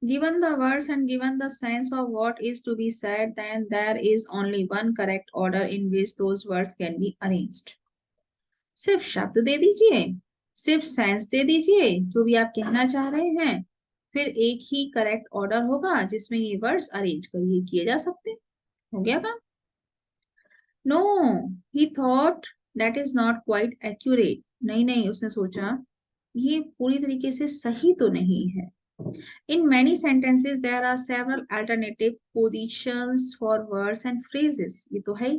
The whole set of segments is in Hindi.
Given the words and given the sense of what is to be said, then there is only one correct order in which those words can be arranged. सिर्फ शब्द दे दीजिए, सिर्फ सेंस दे दीजिए, जो भी आप कहना चाह रहे हैं, फिर एक ही करेक्ट ऑर्डर होगा जिसमें ये वर्ड्स अरेंज करिए किए जा सकते हैं। हो गया काम? No, he thought that is not quite accurate. नहीं नहीं, उसने सोचा ये पूरी तरीके से सही तो नहीं है। In many sentences, there are several alternative positions for words and phrases. ये तो है ही।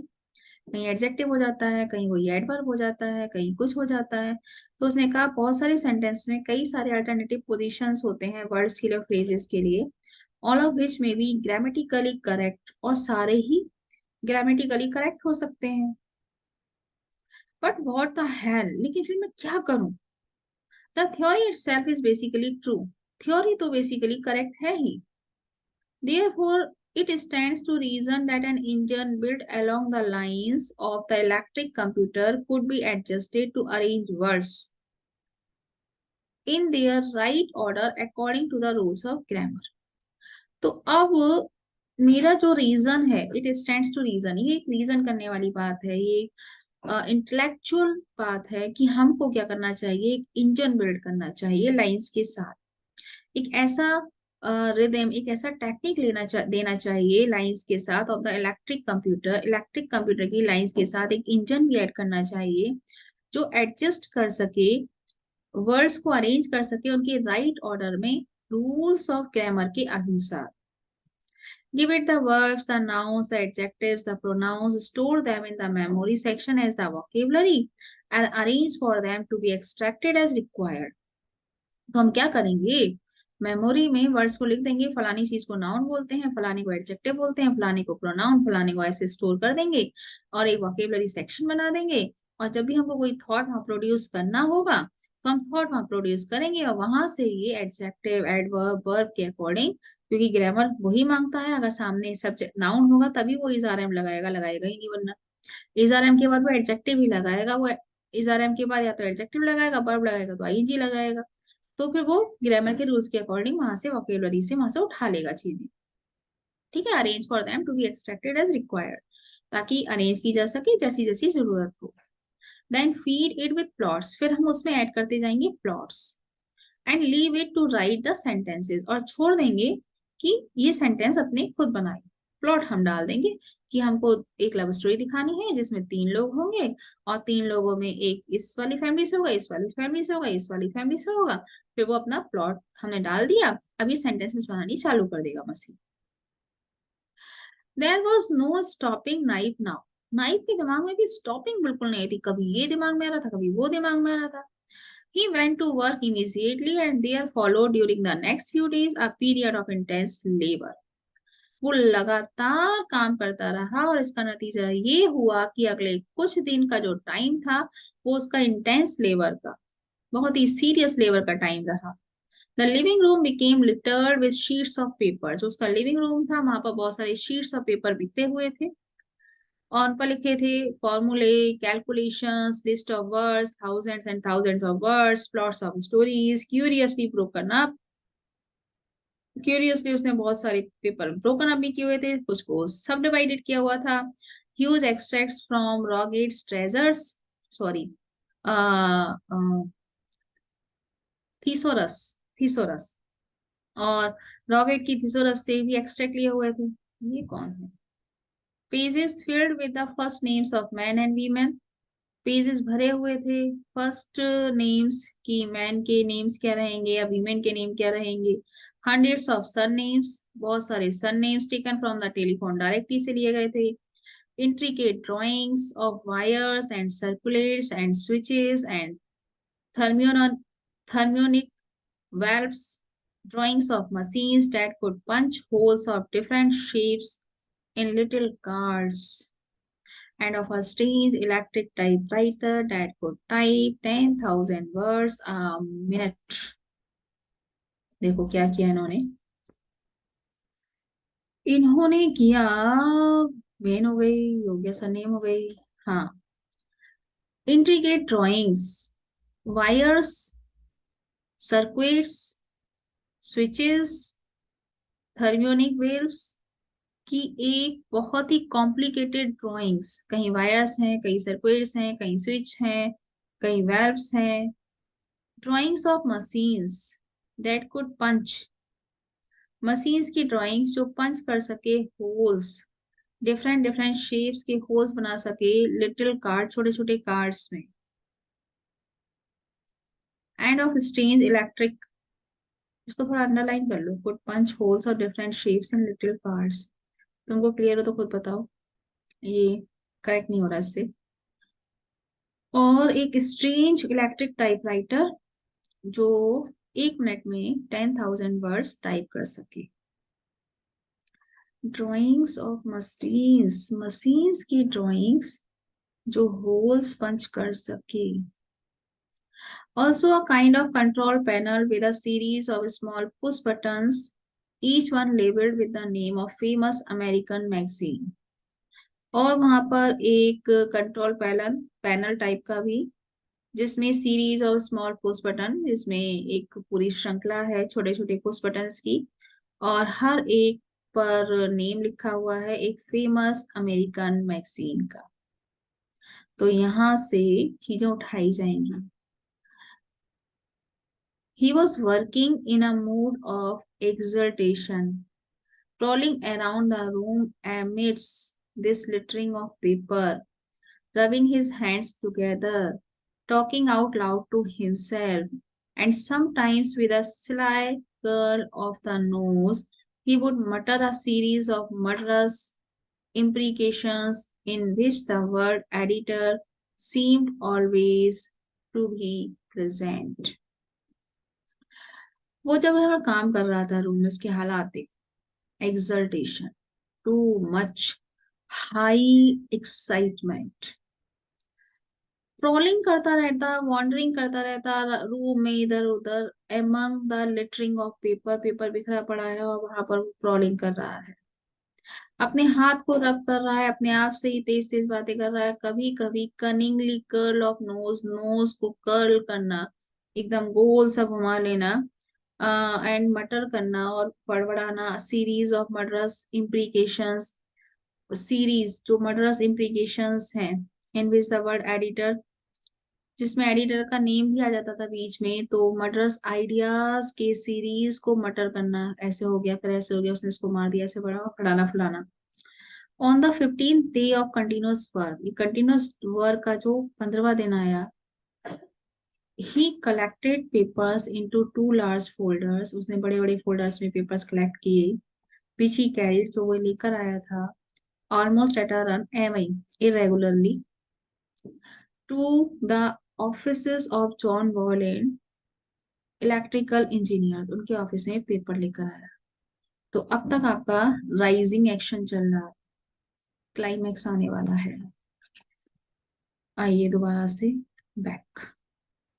कहीं एडजेक्टिव हो जाता है, कहीं कोई एडवर्ब हो जाता है, कहीं कुछ हो जाता है। तो उसने कहा बहुत सारे सेंटेंस में कई सारे अल्टरनेटिव पोजीशंस होते हैं वर्ड्स के लिए, फ्रेजेस के लिए। ऑल ऑफ विच में बी ग्रामेटिकली करेक्ट, और सारे ही ग्रामेटिकली करेक्ट हो सकते हैं। बट व्हाट द हेल, लेकिन फिर मैं क्या करूं? The theory itself is basically true. Theory तो बेसिकली करेक्ट है ही। Therefore, it stands to reason that an engine built along the lines of the electric computer could be adjusted to arrange words in their right order according to the rules of grammar. तो अब मेरा जो रीजन है, इट स्टैंड्स टू रीजन, ये एक रीजन करने वाली बात है, ये इंटेलेक्चुअल बात है कि हमको क्या करना चाहिए, एक इंजन बिल्ड करना चाहिए लाइंस के साथ। एक ऐसा रिदम, एक ऐसा टेक्निक देना चाहिए लाइंस के साथ ऑफ द इलेक्ट्रिक कंप्यूटर की लाइंस के साथ एक इंजन भी ऐड करना चाहिए जो एडजस्ट कर सके, वर्ड्स को अरेंज कर सके उनके राइट ऑर्डर में, रूल्स ऑफ ग्रामर के अनुसार। Give it the verbs, the nouns, the adjectives, the pronouns, store them in the memory section as the vocabulary and arrange for them to be extracted as required. तो हम क्या करेंगे, मेमोरी में वर्ड्स को लिख देंगे, फलानी चीज को नाउन बोलते हैं, फलाने को एडजेक्टिव बोलते हैं, फलाने को प्रोनाउन, फलाने को ऐसे स्टोर कर देंगे और एक वोकेबलरी सेक्शन बना देंगे। और जब भी हमको कोई थॉट वहां प्रोड्यूस करना होगा तो हम थॉट वहां प्रोड्यूस करेंगे और वहां से ये एडजेक्टिव, एडवर्ब, वर्ब के अकॉर्डिंग, क्योंकि ग्रामर वही मांगता है, अगर सामने सब्जेक्ट नाउन होगा तभी वो इजआरएम लगाएगा, लगाएगा ही नहीं वरना। इजआरएम के बाद वो एडजेक्टिव ही लगाएगा, वो इजआरएम के बाद या तो एडजेक्टिव लगाएगा, वर्ब लगाएगा तो आईएनजी लगाएगा। तो फिर वो ग्रामर के रूल्स के अकॉर्डिंग वहां से वोकेबलरी से वहां से उठा लेगा चीजें। ठीक है, arrange for them to be extracted as required, ताकि अरेंज की जा सके जैसी जैसी जरूरत हो। Then feed it with plots, फिर हम उसमें ऐड करते जाएंगे plots. And leave it to write the sentences, और छोड़ देंगे कि ये सेंटेंस अपने खुद बनाए। प्लॉट हम डाल देंगे कि हमको एक लव स्टोरी दिखानी है जिसमें 3 लोग होंगे और 3 लोगों में एक इस वाली फैमिली से होगा, इस वाली फैमिली से होगा, इस वाली फैमिली से होगा। फिर वो अपना प्लॉट हमने डाल दिया, अब ये सेंटेंसेस बनानी चालू कर देगा machine. There was no stopping knife now, knife के दिमाग में भी स्टॉपिंग बिल्कुल नहीं थी, कभी ये दिमाग में आ रहा था, कभी वो दिमाग में आ रहा था। He went to work immediately and there followed during the next few days a period of intense labor. वो लगातार काम करता रहा और इसका नतीजा ये हुआ कि अगले कुछ दिन का जो टाइम था वो उसका इंटेंस लेबर का, बहुत ही सीरियस लेबर का टाइम रहा। The living room became littered with sheets of paper, जो उसका लिविंग रूम था वहां पर बहुत सारे शीट्स ऑफ पेपर बिखरे हुए थे और उन पर लिखे थे फॉर्मूले, calculations, list of words, thousands and thousands of words, plots of stories, curiously broken up. Curiously उसने बहुत सारे पेपर ब्रोकन अप भी किए हुए थे, कुछ को सब डिवाइडेड किया हुआ था। Huge extracts from Roget's treasures, sorry, thesaurus, thesaurus, और रॉगेट की थीसोरस से भी एक्सट्रैक्ट लिए हुए थे। ये कौन है? Pages filled with the first names of man and women, pages भरे हुए थे फर्स्ट नेम्स की, मैन के नेम्स क्या रहेंगे या वीमेन के नेम क्या रहेंगे। हंड्रेड्स ऑफ सन नेम्स, बहुत सारे surnames taken from the telephone directory से लिए गए थे। intricate drawings of wires and circulars and switches and thermionic thermionic valves, drawings of machines that could punch holes of different shapes in little cards, and of a strange electric typewriter that could type 10,000 words a minute. देखो क्या किया इन्होंने, इन्होंने किया, मेन हो गई, योग्य सरनेम हो गई, हाँ, intricate drawings, wires, circuits, switches, thermionic waves की एक बहुत ही कॉम्प्लिकेटेड ड्राइंग्स, कहीं वायर्स हैं, कहीं सर्किट्स हैं, कहीं स्विच हैं, कहीं वेल्व्स हैं, drawings of machines that could punch, machines की ड्राइंग्स जो पंच कर सके होल्स, डिफरेंट डिफरेंट शेप्स के होल्स बना सके लिटिल कार्ड, छोटे छोटे कार्ड्स में, एंड ऑफ स्ट्रेंज इलेक्ट्रिक, इसको थोड़ा अंडरलाइन कर लो, कुड पंच होल्स और different shapes in little cards. तुमको क्लियर हो तो खुद बताओ, ये करेक्ट नहीं हो रहा इससे। और एक स्ट्रेंज इलेक्ट्रिक टाइपराइटर जो 1 मिनट में 10,000 वर्ड्स टाइप कर सके। ड्राइंग्स ऑफ मशीन्स, मशीन्स की ड्राइंग्स जो होल्स पंच कर सके। Also a kind of control panel with a series of small push buttons, each one labeled with the name of famous American magazine. और वहां पर एक कंट्रोल पैनल पैनल टाइप का भी, जिसमें series of small push button, जिसमें एक पूरी श्रृंखला है छोटे छोटे पुश बटन्स की, और हर एक पर नेम लिखा हुआ है एक फेमस अमेरिकन मैगजीन का। तो यहाँ से चीजें उठाई जाएंगी। He was working in a mood of exultation, crawling around the room amidst this littering of paper, rubbing his hands together, talking out loud to himself, and sometimes with a sly curl of the nose, he would mutter a series of murderous imprecations in which the word editor seemed always to be present. वो जब यहाँ काम कर रहा था रूम में, उसके हालात देख, exaltation, too much, high excitement, trolling करता रहता, वॉन्डरिंग करता रहता रूम में इधर उधर, among the littering of paper, paper बिखरा पड़ा है और वहां पर ट्रोलिंग कर रहा है, अपने हाथ को रब कर रहा है, अपने आप से ही तेज तेज बातें कर रहा है, कभी कभी cunningly curl of nose, nose को कर्ल करना, एकदम गोल सा घुमा लेना, एंड मटर करना और बड़बड़ाना, series of murderous implications, series जो मर्डरस इम्प्लीकेशंस हैं, in which the word editor, जिसमें एडिटर का नेम भी आ जाता था बीच में, तो मर्डरस आइडियाज के सीरीज को मटर करना, ऐसे हो गया फिर ऐसे हो गया, उसने इसको मार दिया, ऐसे बड़ा फलाना फलाना। On the 15th day of continuous work, ये कंटिन्यूस वर्क का जो 15वां दिन आया, he collected papers into 2 large folders, उसने बड़े बड़े फोल्डर्स में पेपर्स कलेक्ट किए, which he carried, जो वो लेकर आया था, almost at a run, एवं irregularly, to the offices of John Bolland, electrical engineer, उनके ऑफिस में पेपर लेकर आया। तो अब तक आपका राइजिंग एक्शन चल रहा है, क्लाइमैक्स आने वाला है। आइए दोबारा से बैक।